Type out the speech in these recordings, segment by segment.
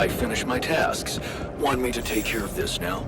I finish my tasks. Want me to take care of this now?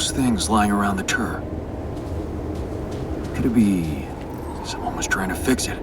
those things lying around the turret? Could it be someone was trying to fix it?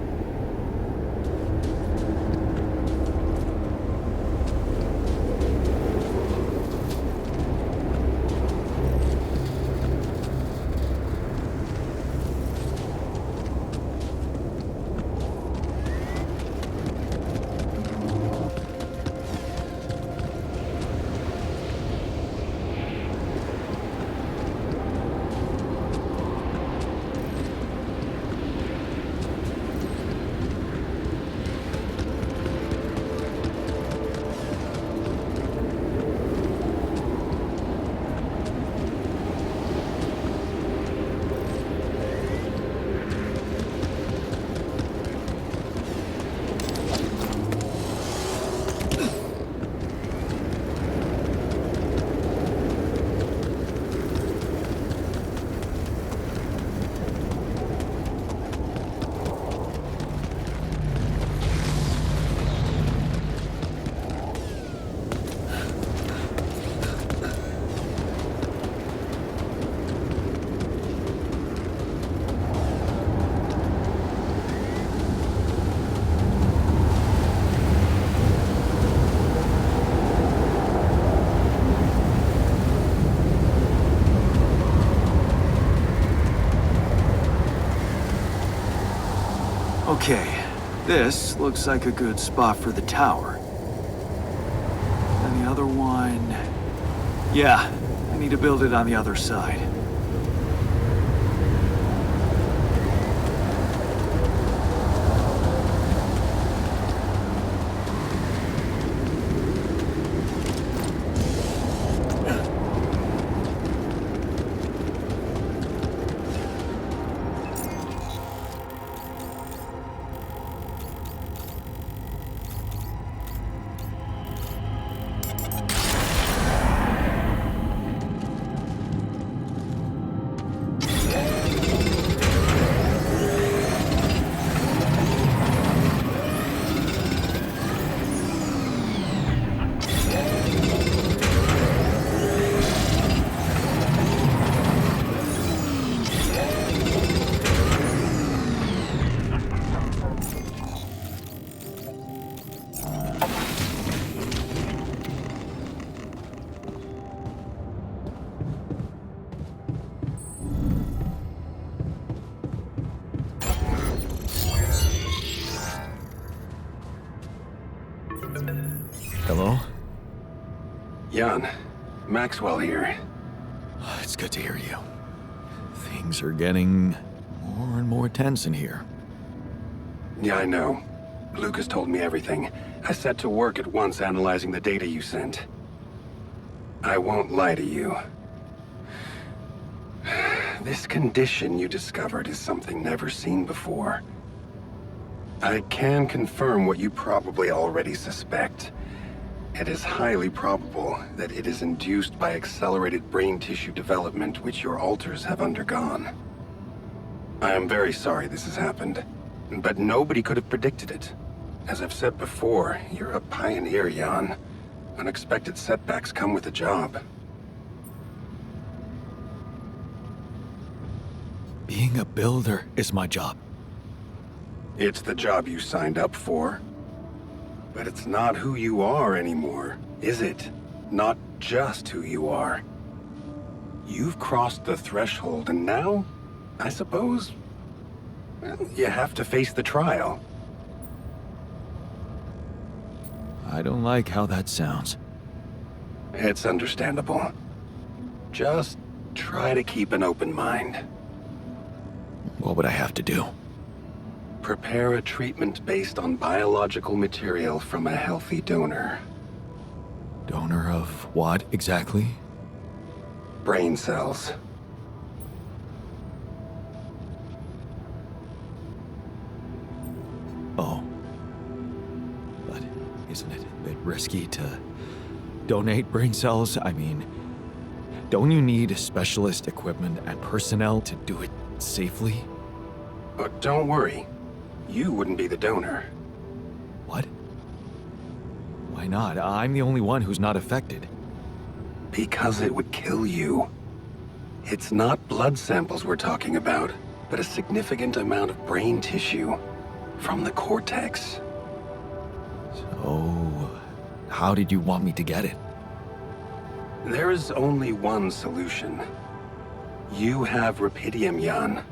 Okay, this looks like a good spot for the tower. And the other one... Yeah, I need to build it on the other side. Hello? Jan, Maxwell here. It's good to hear you. Things are getting more and more tense in here. Yeah, I know. Lucas told me everything. I set to work at once analyzing the data you sent. I won't lie to you. This condition you discovered is something never seen before. I can confirm what you probably already suspect. It is highly probable that it is induced by accelerated brain tissue development which your alters have undergone. I am very sorry this has happened, but nobody could have predicted it. As I've said before, you're a pioneer, Jan. Unexpected setbacks come with the job. Being a builder is my job. It's the job you signed up for. But it's not who you are anymore, is it? Not just who you are. You've crossed the threshold, and now, I suppose, well, you have to face the trial. I don't like how that sounds. It's understandable. Just try to keep an open mind. What would I have to do? Prepare a treatment based on biological material from a healthy donor. Donor of what, exactly? Brain cells. Oh. But isn't it a bit risky to donate brain cells? I mean, don't you need specialist equipment and personnel to do it safely? But don't worry. You wouldn't be the donor. What? Why not? I'm the only one who's not affected. Because it would kill you. It's not blood samples we're talking about, but a significant amount of brain tissue from the cortex. So, how did you want me to get it? There is only one solution. You have Rapidium, Jan.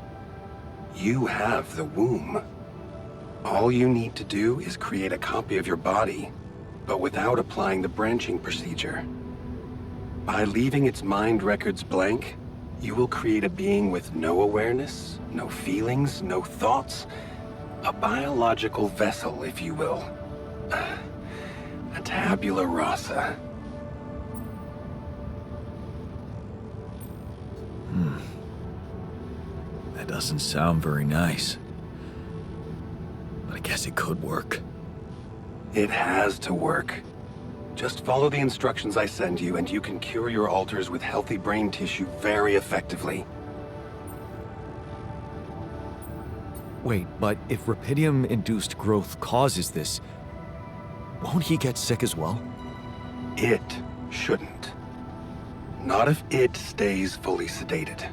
You have the womb. All you need to do is create a copy of your body, but without applying the branching procedure. By leaving its mind records blank, you will create a being with no awareness, no feelings, no thoughts. A biological vessel, if you will. A tabula rasa. That doesn't sound very nice. But I guess it could work. It has to work. Just follow the instructions I send you, and you can cure your alters with healthy brain tissue very effectively. Wait, but if Rapidium-induced growth causes this, won't he get sick as well? It shouldn't. Not if it stays fully sedated.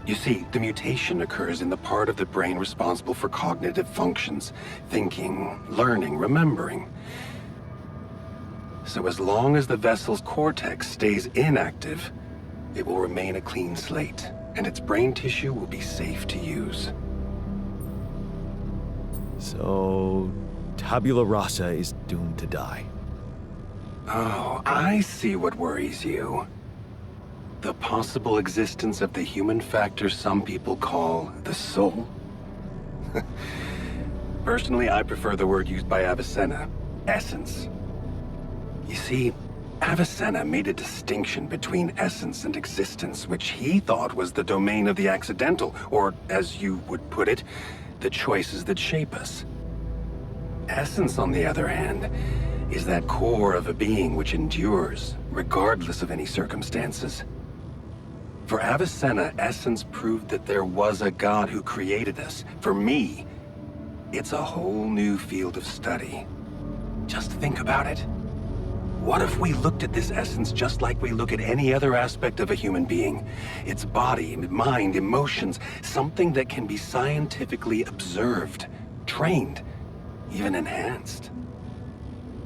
You see, the mutation occurs in the part of the brain responsible for cognitive functions, thinking, learning, remembering. So as long as the vessel's cortex stays inactive, it will remain a clean slate, and its brain tissue will be safe to use. So, tabula rasa is doomed to die. Oh, I see what worries you. The possible existence of the human factor some people call the soul. Personally, I prefer the word used by Avicenna, essence. You see, Avicenna made a distinction between essence and existence, which he thought was the domain of the accidental, or, as you would put it, the choices that shape us. Essence, on the other hand, is that core of a being which endures, regardless of any circumstances. For Avicenna, essence proved that there was a God who created us. For me, it's a whole new field of study. Just think about it. What if we looked at this essence just like we look at any other aspect of a human being? Its body, mind, emotions, something that can be scientifically observed, trained, even enhanced.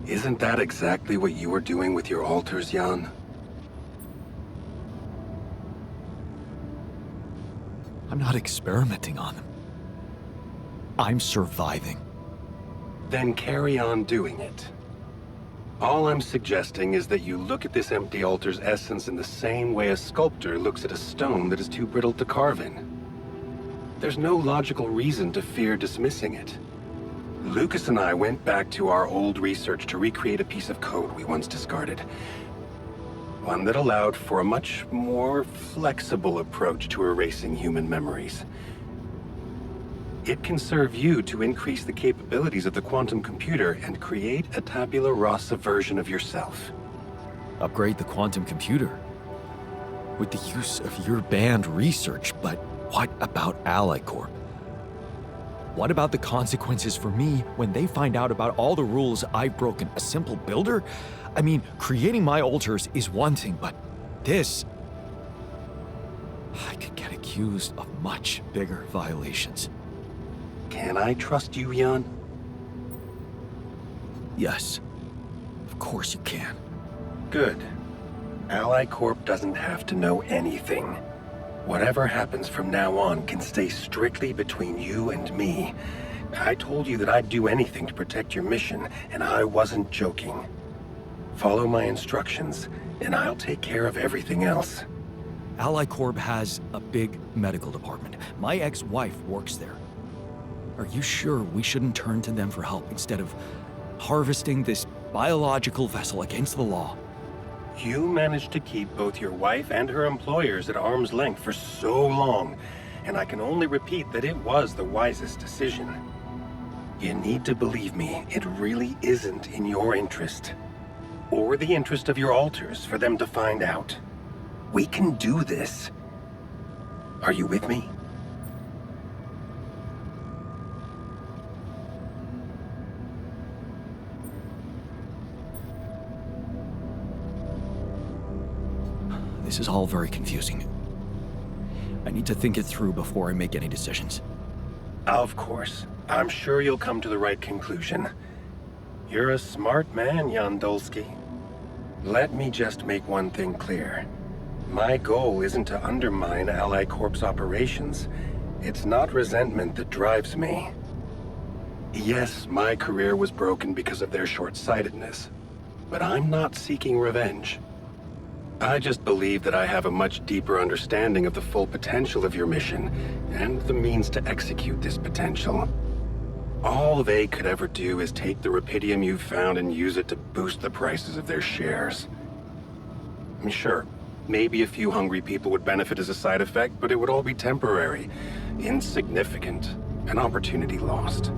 Isn't that exactly what you were doing with your alters, Jan? I'm not experimenting on them. I'm surviving. Then carry on doing it. All I'm suggesting is that you look at this empty altar's essence in the same way a sculptor looks at a stone that is too brittle to carve in. There's no logical reason to fear dismissing it. Lucas and I went back to our old research to recreate a piece of code we once discarded. One that allowed for a much more flexible approach to erasing human memories. It can serve you to increase the capabilities of the quantum computer and create a tabula rasa version of yourself. Upgrade the quantum computer. With the use of your banned research, but what about Ally Corp? What about the consequences for me when they find out about all the rules I've broken? A simple builder? I mean, creating my alters is one thing, but this... I could get accused of much bigger violations. Can I trust you, Jan? Yes, of course you can. Good. Ally Corp doesn't have to know anything. Whatever happens from now on can stay strictly between you and me. I told you that I'd do anything to protect your mission, and I wasn't joking. Follow my instructions, and I'll take care of everything else. Ally Corp has a big medical department. My ex-wife works there. Are you sure we shouldn't turn to them for help instead of harvesting this biological vessel against the law? You managed to keep both your wife and her employers at arm's length for so long, and I can only repeat that it was the wisest decision. You need to believe me, it really isn't in your interest. Or the interest of your alters for them to find out. We can do this. Are you with me? This is all very confusing. I need to think it through before I make any decisions. Of course. I'm sure you'll come to the right conclusion. You're a smart man, Jan Dolsky. Let me just make one thing clear. My goal isn't to undermine Ally Corp's operations. It's not resentment that drives me. Yes, my career was broken because of their short-sightedness, but I'm not seeking revenge. I just believe that I have a much deeper understanding of the full potential of your mission, and the means to execute this potential. All they could ever do is take the rupidium you've found and use it to boost the prices of their shares. Sure, maybe a few hungry people would benefit as a side effect, but it would all be temporary, insignificant, an opportunity lost.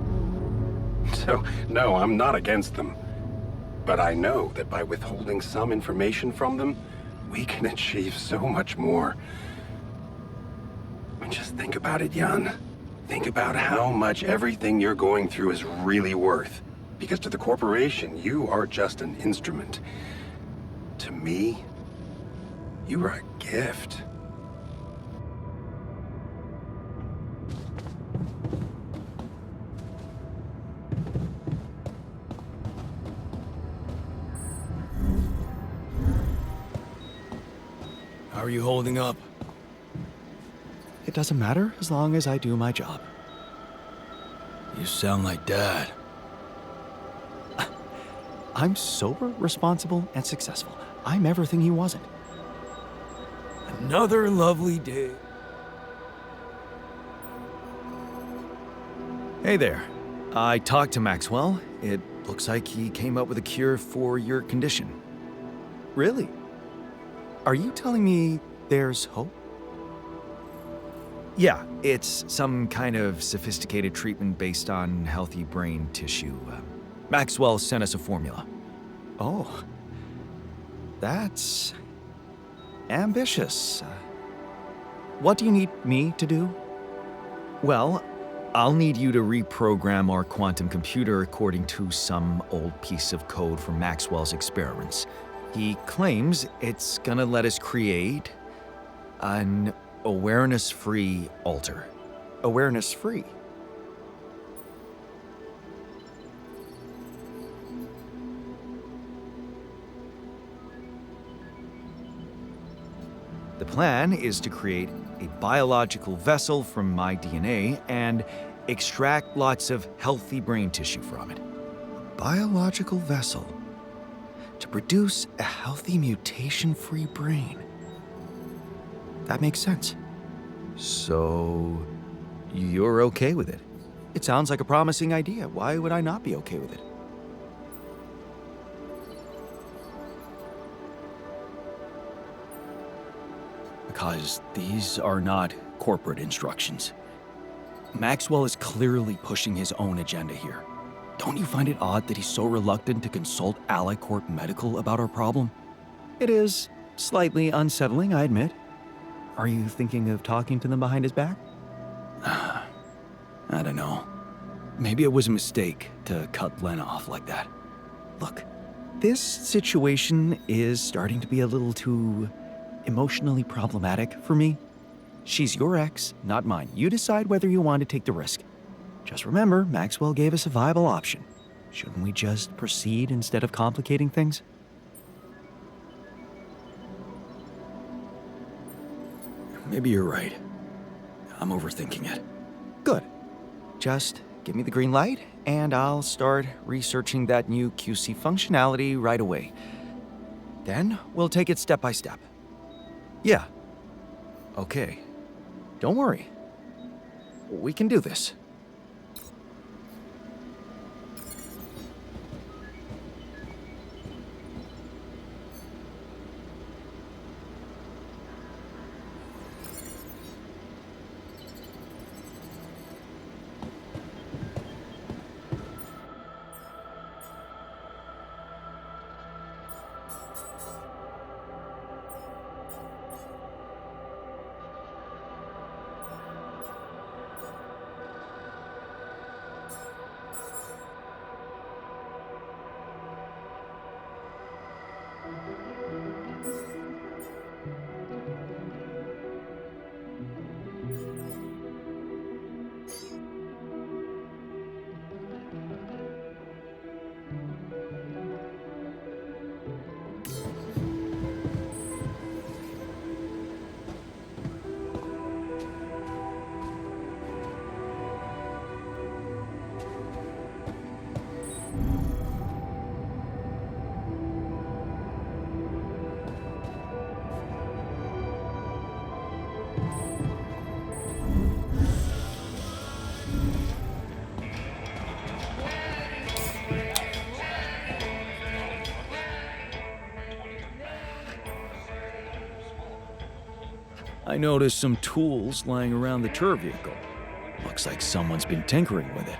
So, no, I'm not against them. But I know that by withholding some information from them, we can achieve so much more. Just think about it, Jan. Think about how much everything you're going through is really worth. Because to the corporation, you are just an instrument. To me, you are a gift. How are you holding up? It doesn't matter as long as I do my job. You sound like Dad. I'm sober, responsible, and successful. I'm everything he wasn't. Another lovely day. Hey there. I talked to Maxwell. It looks like he came up with a cure for your condition. Really? Are you telling me there's hope? Yeah, it's some kind of sophisticated treatment based on healthy brain tissue. Maxwell sent us a formula. Oh. That's ambitious. What do you need me to do? Well, I'll need you to reprogram our quantum computer according to some old piece of code from Maxwell's experiments. He claims it's gonna let us create an awareness-free alter. Awareness-free? The plan is to create a biological vessel from my DNA and extract lots of healthy brain tissue from it. Biological vessel. To produce a healthy mutation-free brain. That makes sense. So, you're okay with it? It sounds like a promising idea. Why would I not be okay with it? Because these are not corporate instructions. Maxwell is clearly pushing his own agenda here. Don't you find it odd that he's so reluctant to consult Ally Corp Medical about our problem? It is slightly unsettling, I admit. Are you thinking of talking to them behind his back? I don't know. Maybe it was a mistake to cut Lena off like that. Look, this situation is starting to be a little too emotionally problematic for me. She's your ex, not mine. You decide whether you want to take the risk. Just remember, Maxwell gave us a viable option. Shouldn't we just proceed instead of complicating things? Maybe you're right. I'm overthinking it. Good. Just give me the green light, and I'll start researching that new QC functionality right away. Then we'll take it step by step. Yeah. Okay. Don't worry. We can do this. I noticed some tools lying around the tour vehicle. Looks like someone's been tinkering with it.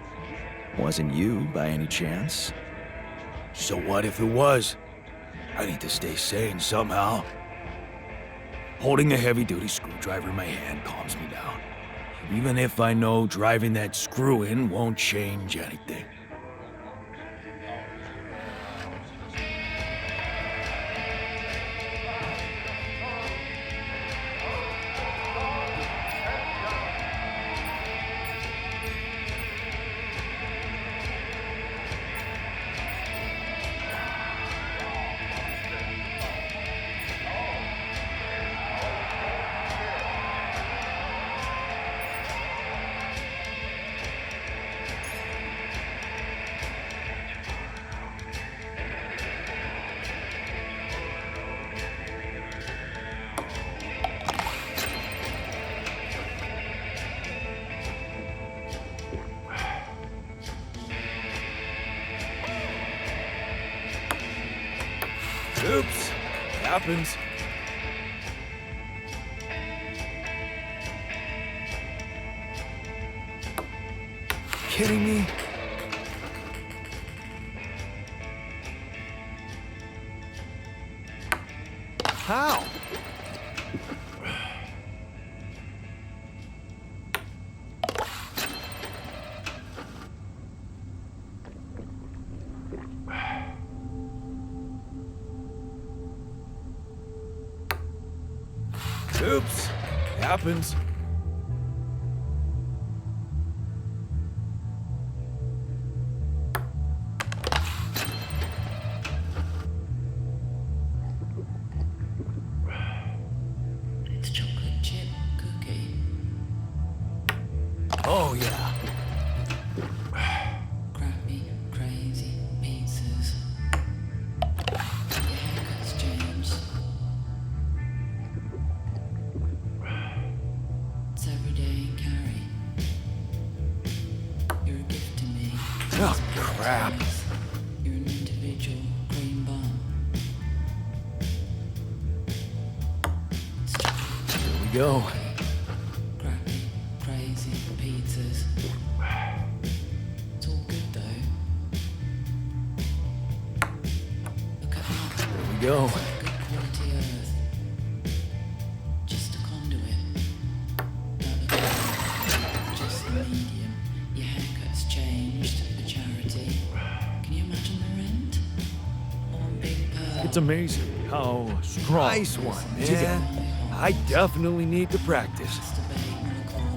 Wasn't you, by any chance? So what if it was? I need to stay sane somehow. Holding a heavy-duty screwdriver in my hand calms me down. Even if I know driving that screw in won't change anything. Oops, happens. Kidding me? How? Oops, happens. It's chocolate chip cookie. Oh yeah. Crappy, crazy pizzas. Your haircut's changed. It's everyday carry. You're a gift to me. Oh crap. You're an individual green bomb. It's chocolate chip Here we go. crappy, crazy pizzas. It's all good though. Look at that. Here we go. Good quality earth. Just a conduit. Don't look at that. Just the medium. Your haircut's changed. A charity. Can you imagine the rent? One big pearl. It's amazing how strong. Nice one, man. I definitely need to practice. Masturbate in the corner.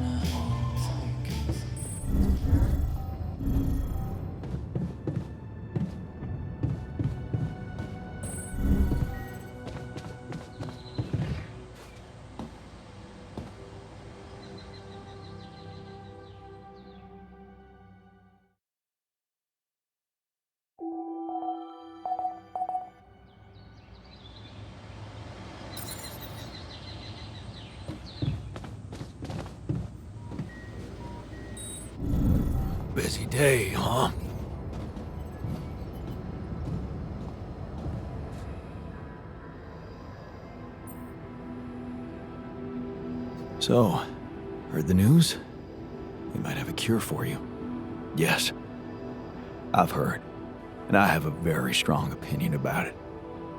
Busy day, huh? So, heard the news? We might have a cure for you. Yes. I've heard, and I have a very strong opinion about it.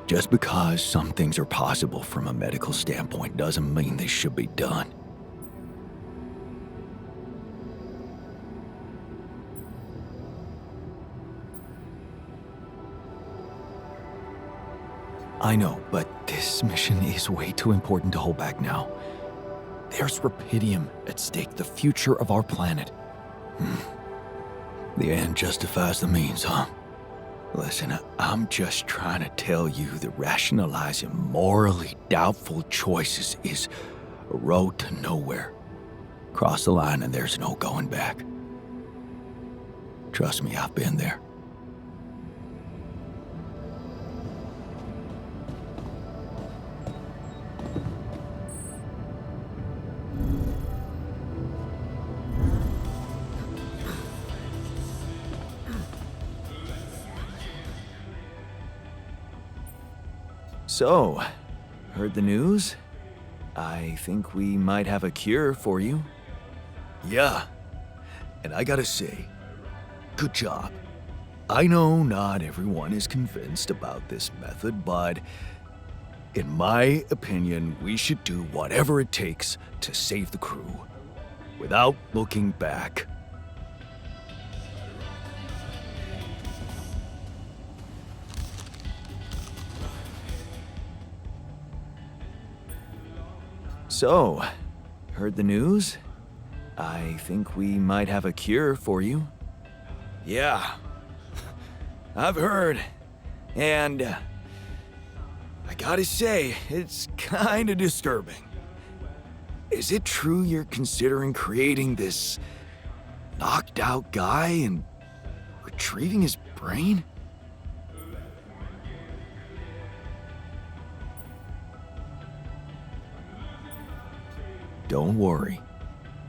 Just because some things are possible from a medical standpoint doesn't mean they should be done. I know, but this mission is way too important to hold back now. There's Rapidium at stake, the future of our planet. The end justifies the means, huh? Listen, I'm just trying to tell you that rationalizing morally doubtful choices is a road to nowhere. Cross the line and there's no going back. Trust me, I've been there. So, heard the news? I think we might have a cure for you. Yeah. And I gotta say, good job. I know not everyone is convinced about this method, but in my opinion, we should do whatever it takes to save the crew without looking back. So, heard the news? I think we might have a cure for you. Yeah, I've heard. And I gotta say, it's kinda disturbing. Is it true you're considering creating this knocked out guy and retrieving his brain? Don't worry.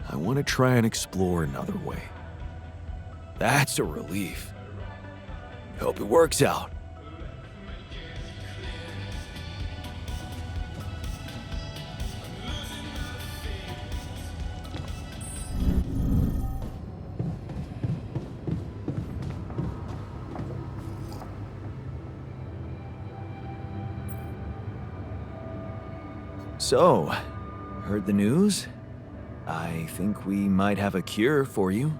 I want to try and explore another way. That's a relief. Hope it works out. So, heard the news? I think we might have a cure for you.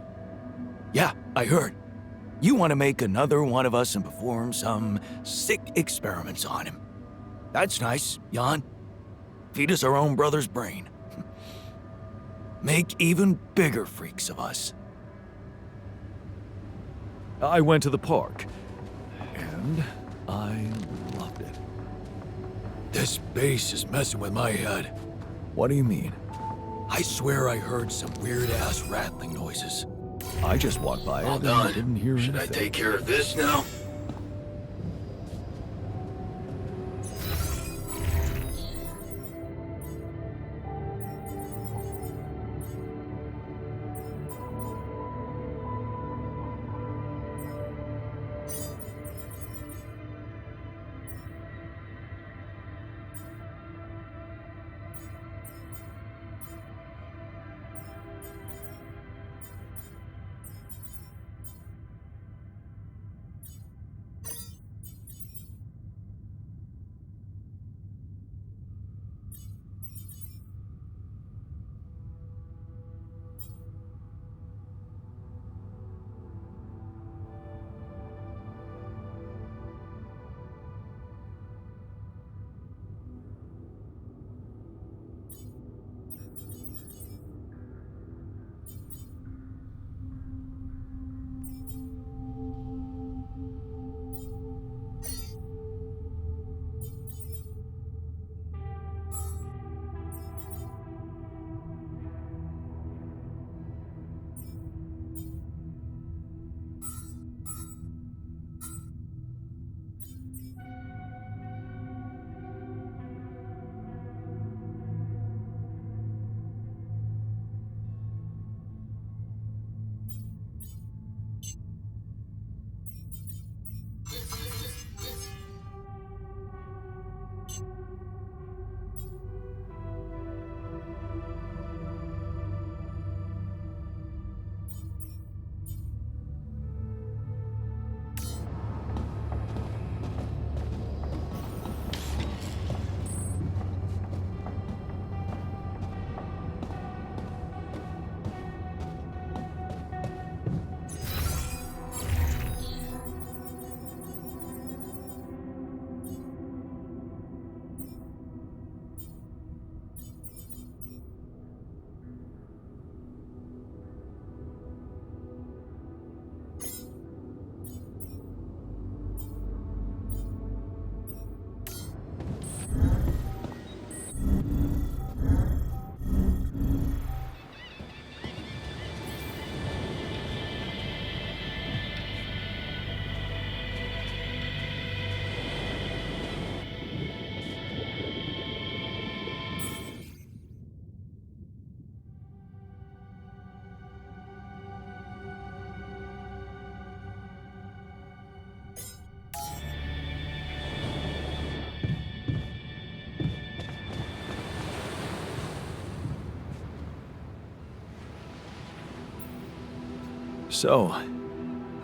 Yeah, I heard. You want to make another one of us and perform some sick experiments on him. That's nice, Jan. Feed us our own brother's brain. Make even bigger freaks of us. I went to the park, and I loved it. This base is messing with my head. What do you mean? I swear I heard some weird-ass rattling noises. I just walked by All it and I done. didn't hear Should I anything. take care of this now? So,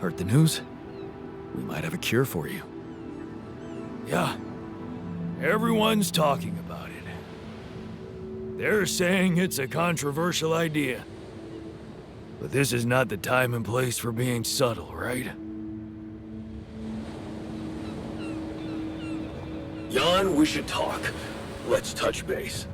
heard the news? We might have a cure for you. Yeah, everyone's talking about it. They're saying it's a controversial idea. But this is not the time and place for being subtle, right? Jan, we should talk. Let's touch base.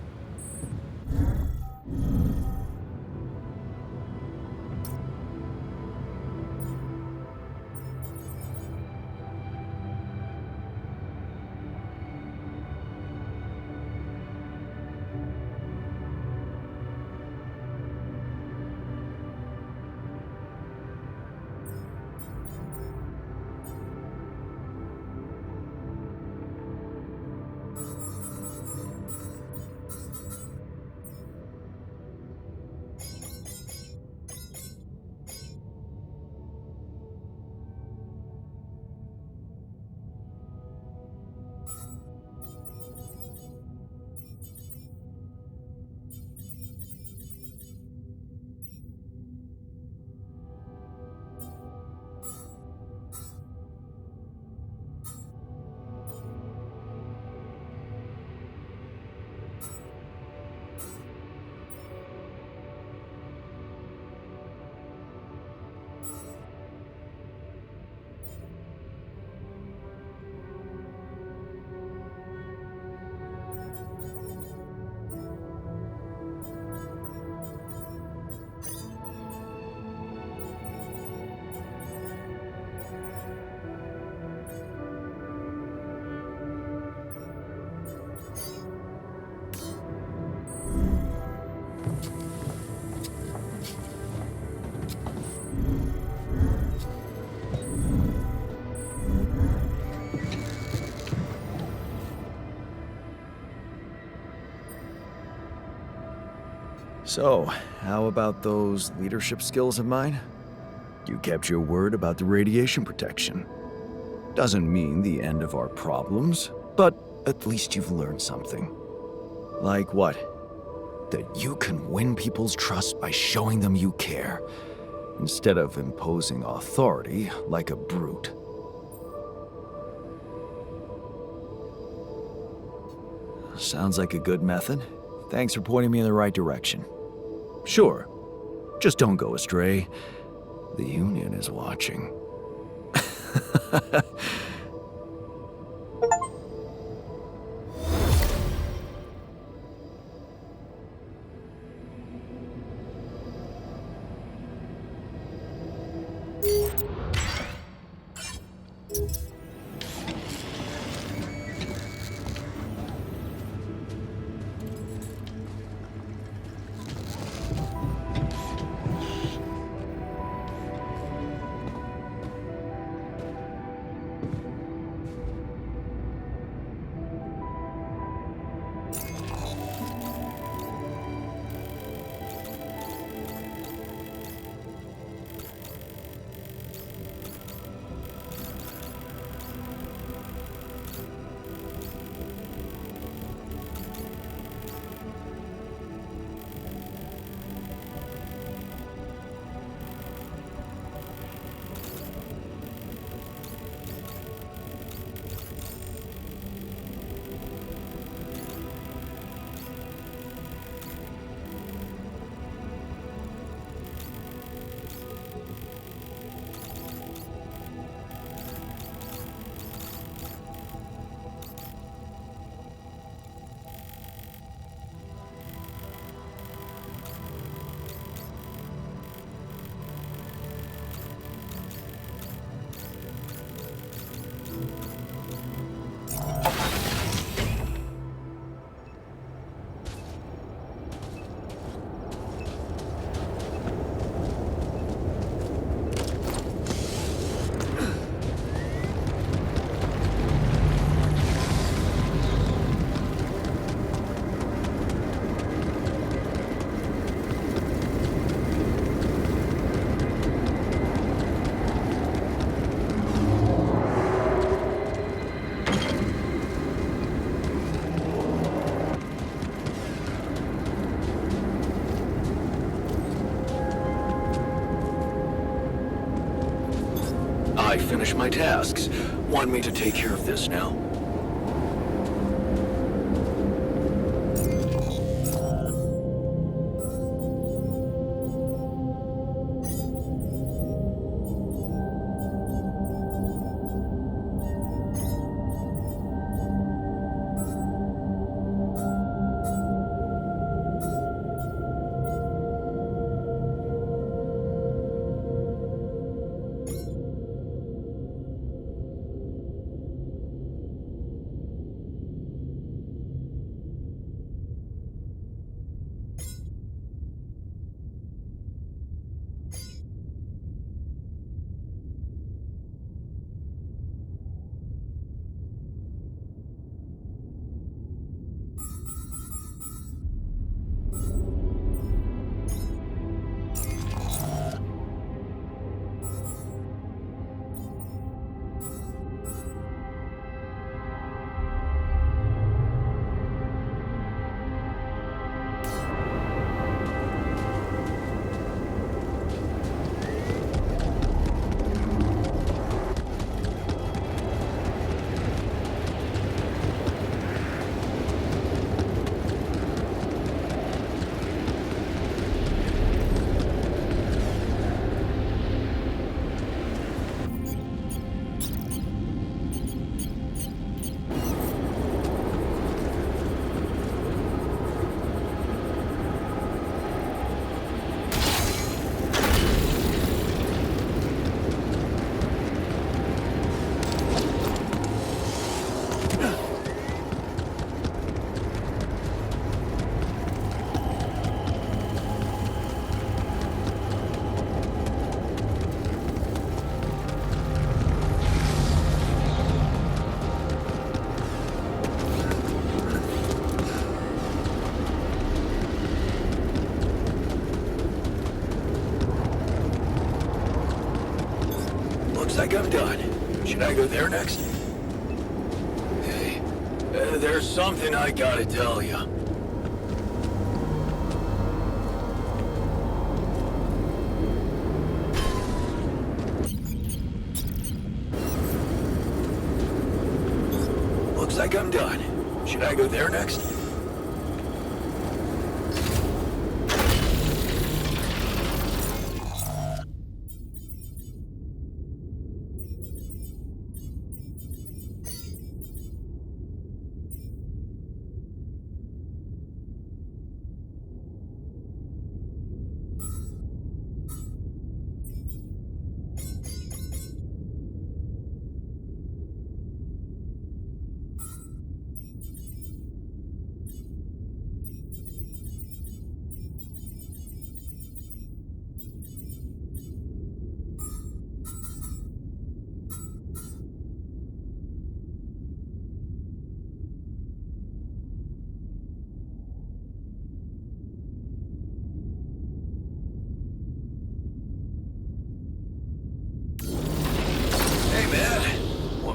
So, how about those leadership skills of mine? You kept your word about the radiation protection. Doesn't mean the end of our problems, but at least you've learned something. Like what? That you can win people's trust by showing them you care, instead of imposing authority like a brute. Sounds like a good method. Thanks for pointing me in the right direction. Sure, just don't go astray. The Union is watching. I finish my tasks. Want me to take care of this now? Looks like I'm done. Should I go there next? Hey, there's something I gotta tell you. Looks like I'm done. Should I go there next?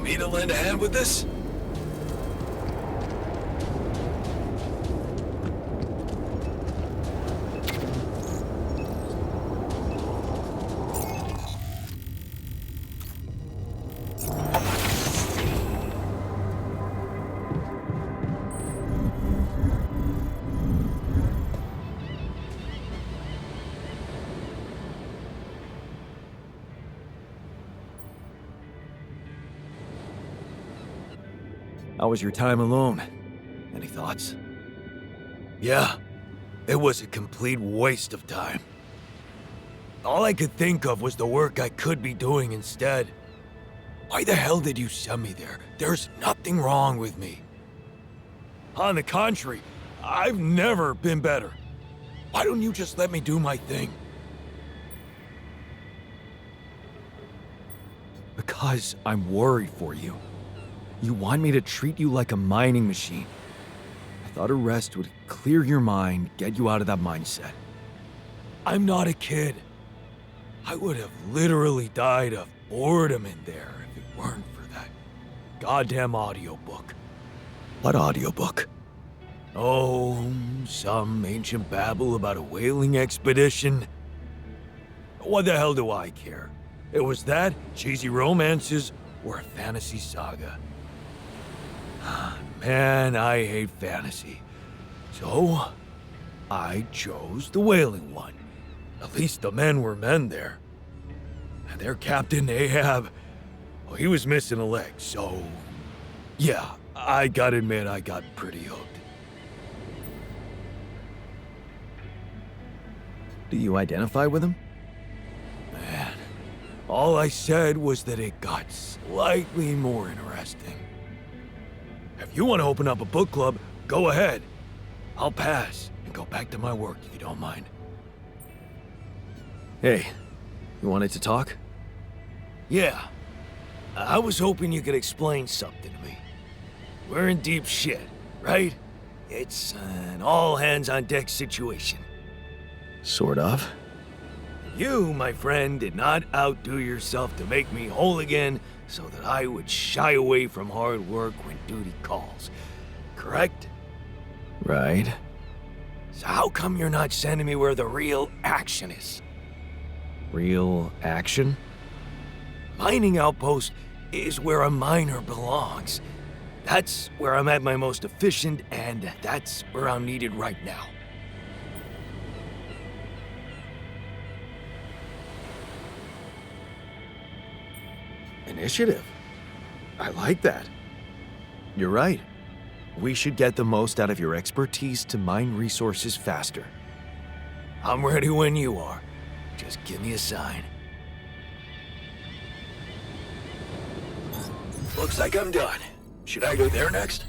Me to lend a hand with this? How was your time alone? Any thoughts? Yeah, it was a complete waste of time. All I could think of was the work I could be doing instead. Why the hell did you send me there? There's nothing wrong with me. On the contrary, I've never been better. Why don't you just let me do my thing? Because I'm worried for you. You want me to treat you like a mining machine. I thought a rest would clear your mind, get you out of that mindset. I'm not a kid. I would have literally died of boredom in there if it weren't for that goddamn audiobook. What audiobook? Oh, some ancient babble about a whaling expedition. What the hell do I care? It was that, cheesy romances, or a fantasy saga. Man, I hate fantasy. So, I chose the Wailing One. At least the men were men there. And their captain, Ahab, well, he was missing a leg, so... Yeah, I gotta admit I got pretty hooked. Do you identify with him? Man, all I said was that it got slightly more interesting. If you want to open up a book club, go ahead. I'll pass and go back to my work if you don't mind. Hey, you wanted to talk? Yeah, I was hoping you could explain something to me. We're in deep shit, right? It's an all-hands-on-deck situation. Sort of. You, my friend, did not outdo yourself to make me whole again so that I would shy away from hard work when duty calls. Correct? Right. So how come you're not sending me where the real action is? Real action? Mining outpost is where a miner belongs. That's where I'm at my most efficient, and that's where I'm needed right now. Initiative. I like that. You're right. We should get the most out of your expertise to mine resources faster. I'm ready when you are. Just give me a sign. Looks like I'm done. Should I go there next?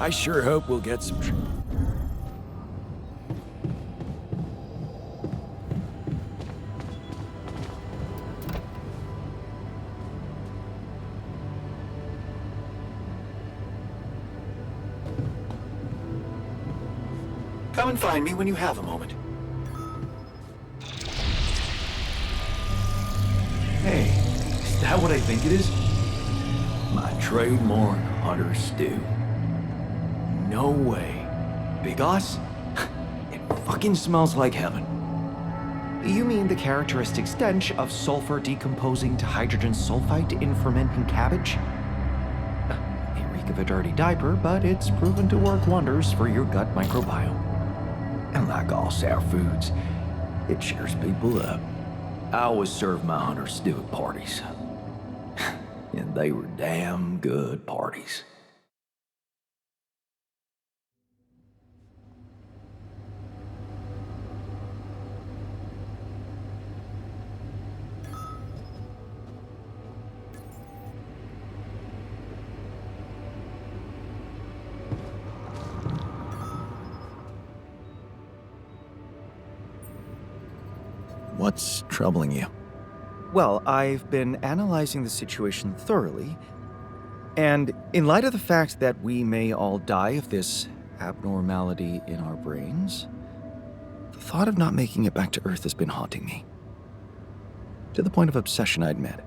I sure hope we'll get some. Come and find me when you have a moment. Hey, is that what I think it is? My trademark hunter stew. No way. Big Oss? It fucking smells like heaven. You mean the characteristic stench of sulfur decomposing to hydrogen sulfide in fermenting cabbage? May reek of a dirty diaper, but it's proven to work wonders for your gut microbiome. And like all sour foods, it cheers people up. I always serve my hunter stew at parties. And they were damn good parties. What's troubling you? Well, I've been analyzing the situation thoroughly, and in light of the fact that we may all die of this abnormality in our brains, the thought of not making it back to Earth has been haunting me. To the point of obsession, I'd admit.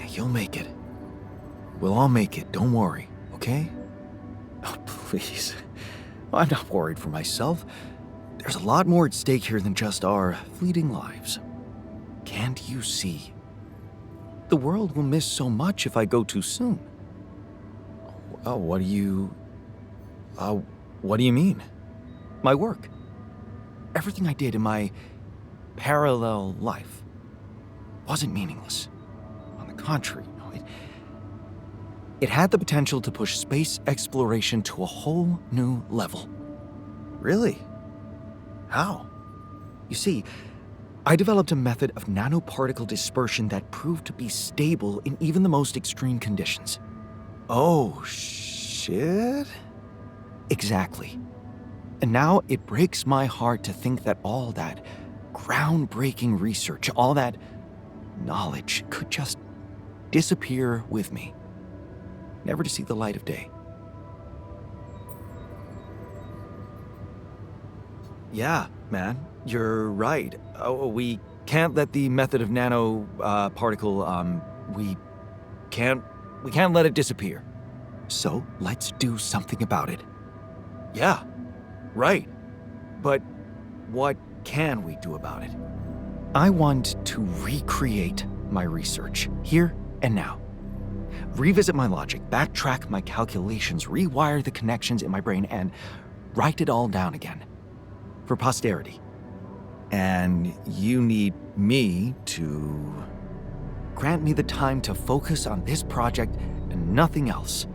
You'll make it. We'll all make it, don't worry, okay? Oh, please. I'm not worried for myself. There's a lot more at stake here than just our fleeting lives. Can't you see? The world will miss so much if I go too soon. Oh, what do you mean? My work. Everything I did in my parallel life wasn't meaningless. On the contrary, no, it had the potential to push space exploration to a whole new level. Really? How? You see, I developed a method of nanoparticle dispersion that proved to be stable in even the most extreme conditions. Oh, shit? Exactly. And now it breaks my heart to think that all that groundbreaking research, all that knowledge could just disappear with me, never to see the light of day. Yeah, man, you're right. Oh, we can't let the method of nanoparticle, we can't let it disappear. So let's do something about it. Yeah, right. But what can we do about it? I want to recreate my research, here and now. Revisit my logic, backtrack my calculations, rewire the connections in my brain, and write it all down again. For posterity. And you need me to grant me the time to focus on this project and nothing else.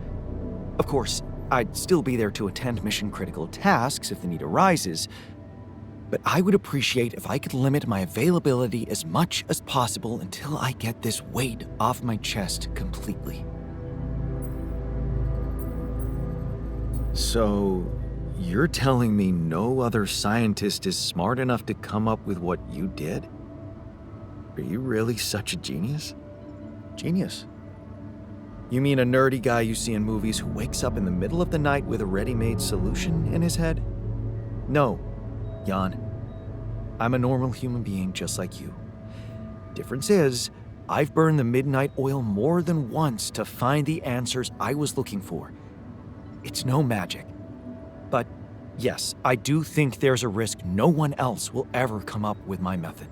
Of course, I'd still be there to attend mission-critical tasks if the need arises, but I would appreciate if I could limit my availability as much as possible until I get this weight off my chest completely. So, you're telling me no other scientist is smart enough to come up with what you did? Are you really such a genius? Genius. You mean a nerdy guy you see in movies who wakes up in the middle of the night with a ready-made solution in his head? No, Jan. I'm a normal human being just like you. Difference is, I've burned the midnight oil more than once to find the answers I was looking for. It's no magic. But yes, I do think there's a risk no one else will ever come up with my method.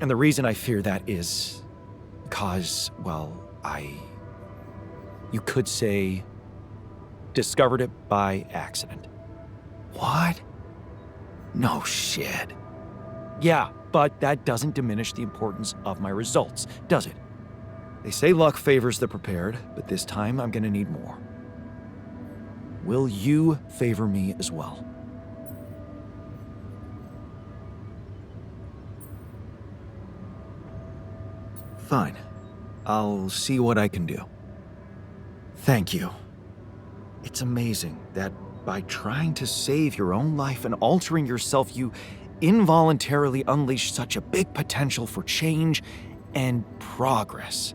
And the reason I fear that is because, well, you could say, discovered it by accident. What? No shit. Yeah, but that doesn't diminish the importance of my results, does it? They say luck favors the prepared, but this time I'm gonna need more. Will you favor me as well? Fine. I'll see what I can do. Thank you. It's amazing that by trying to save your own life and altering yourself, you involuntarily unleash such a big potential for change and progress.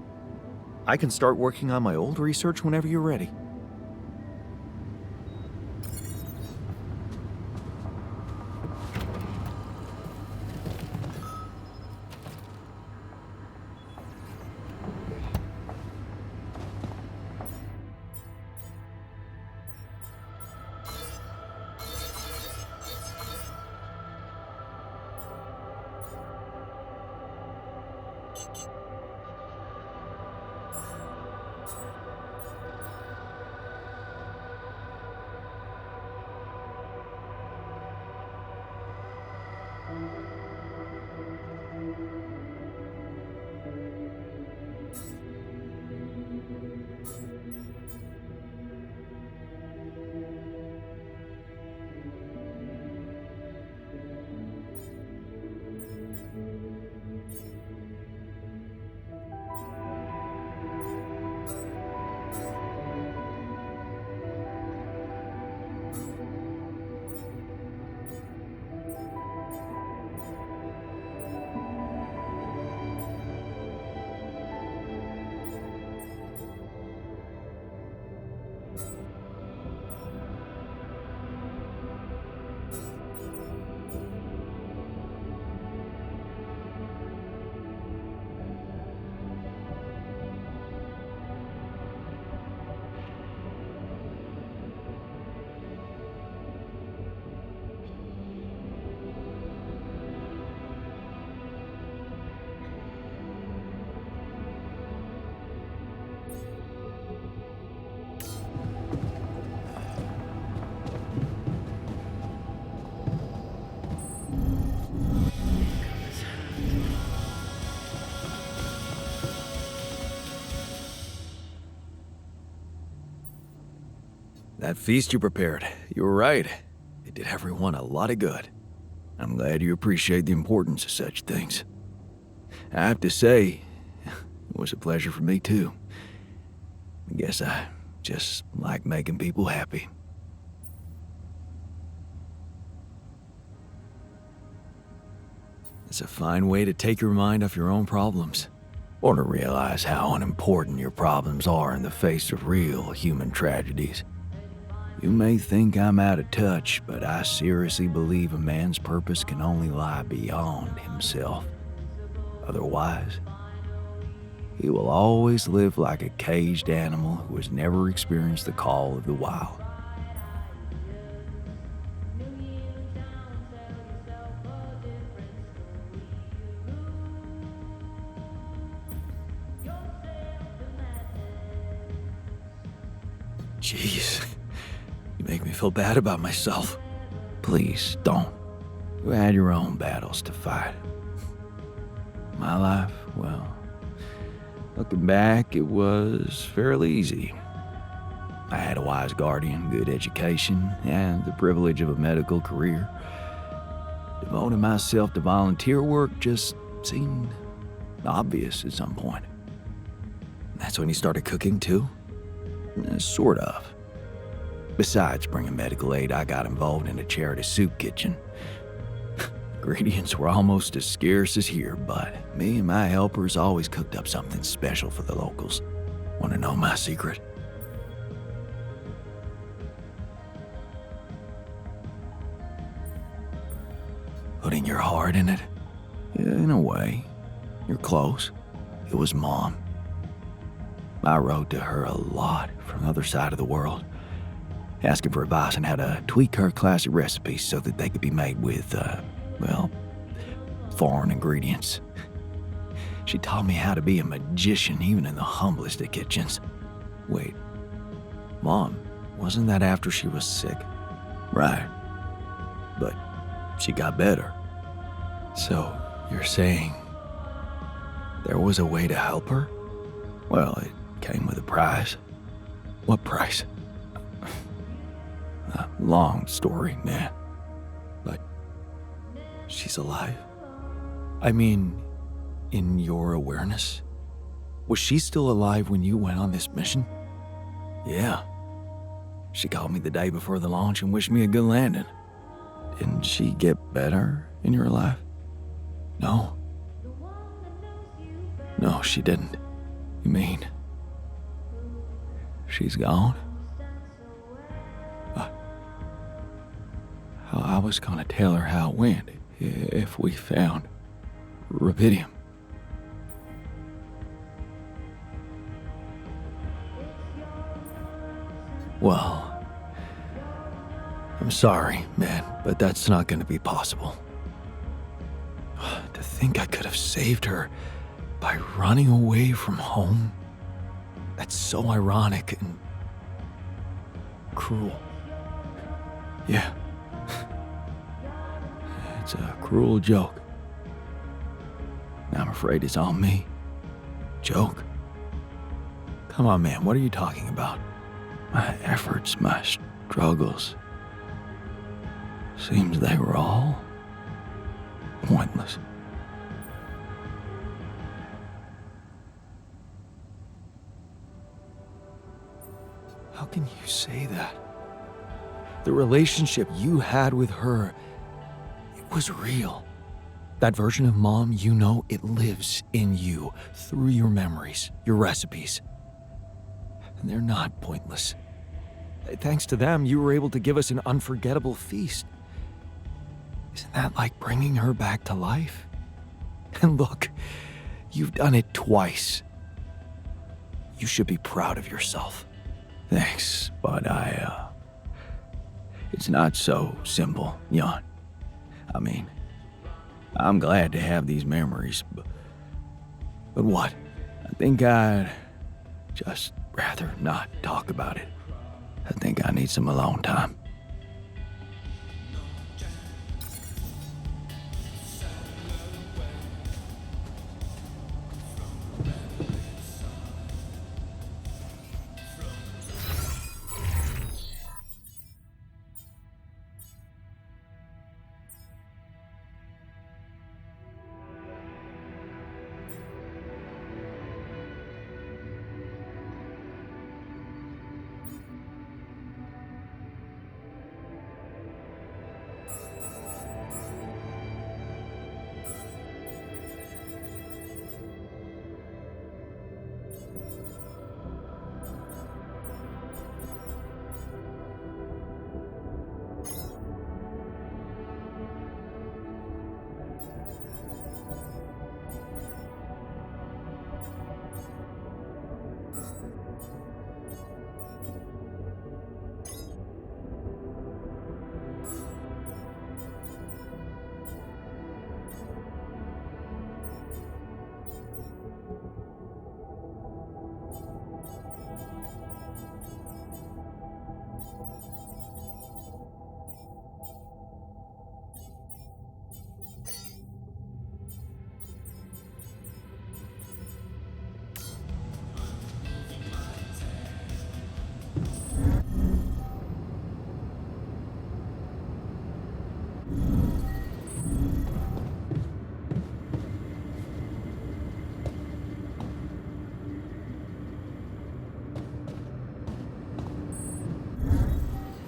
I can start working on my old research whenever you're ready. That feast you prepared, you were right. It did everyone a lot of good. I'm glad you appreciate the importance of such things. I have to say, it was a pleasure for me too. I guess I just like making people happy. It's a fine way to take your mind off your own problems, or to realize how unimportant your problems are in the face of real human tragedies. You may think I'm out of touch, but I seriously believe a man's purpose can only lie beyond himself. Otherwise, he will always live like a caged animal who has never experienced the call of the wild. Jeez. You make me feel bad about myself. Please, don't. You had your own battles to fight. My life, well, looking back, it was fairly easy. I had a wise guardian, good education, and the privilege of a medical career. Devoting myself to volunteer work just seemed obvious at some point. That's when he started cooking, too? Sort of. Besides bringing medical aid, I got involved in a charity soup kitchen. Ingredients were almost as scarce as here, but me and my helpers always cooked up something special for the locals. Want to know my secret? Putting your heart in it? Yeah, in a way. You're close. It was Mom. I wrote to her a lot from the other side of the world, asking for advice on how to tweak her classic recipes so that they could be made with, foreign ingredients. She taught me how to be a magician even in the humblest of kitchens. Wait, Mom, wasn't that after she was sick? Right. But she got better. So, you're saying there was a way to help her? Well, it came with a price. What price? A long story, man. But she's alive? I mean, in your awareness? Was she still alive when you went on this mission? Yeah. She called me the day before the launch and wished me a good landing. Didn't she get better in your life? No. No, she didn't. You mean she's gone? I was gonna tell her how it went if we found rubidium. Well, I'm sorry, man, but that's not gonna be possible. To think I could have saved her by running away from home. That's so ironic and cruel. Yeah. It's a cruel joke. I'm afraid it's on me. Joke? Come on, man, what are you talking about? My efforts, my struggles. Seems they were all pointless. How can you say that? The relationship you had with her, it was real. That version of Mom, you know, it lives in you through your memories, your recipes. And they're not pointless. Thanks to them, you were able to give us an unforgettable feast. Isn't that like bringing her back to life? And look, you've done it twice. You should be proud of yourself. Thanks, but it's not so simple, Jan. I mean, I'm glad to have these memories, but what? I think I'd just rather not talk about it. I think I need some alone time.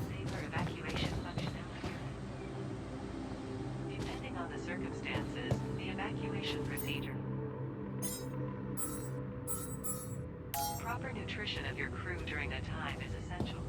Safer evacuation functionality. Depending on the circumstances, the evacuation procedure. Proper nutrition of your crew during a time is essential.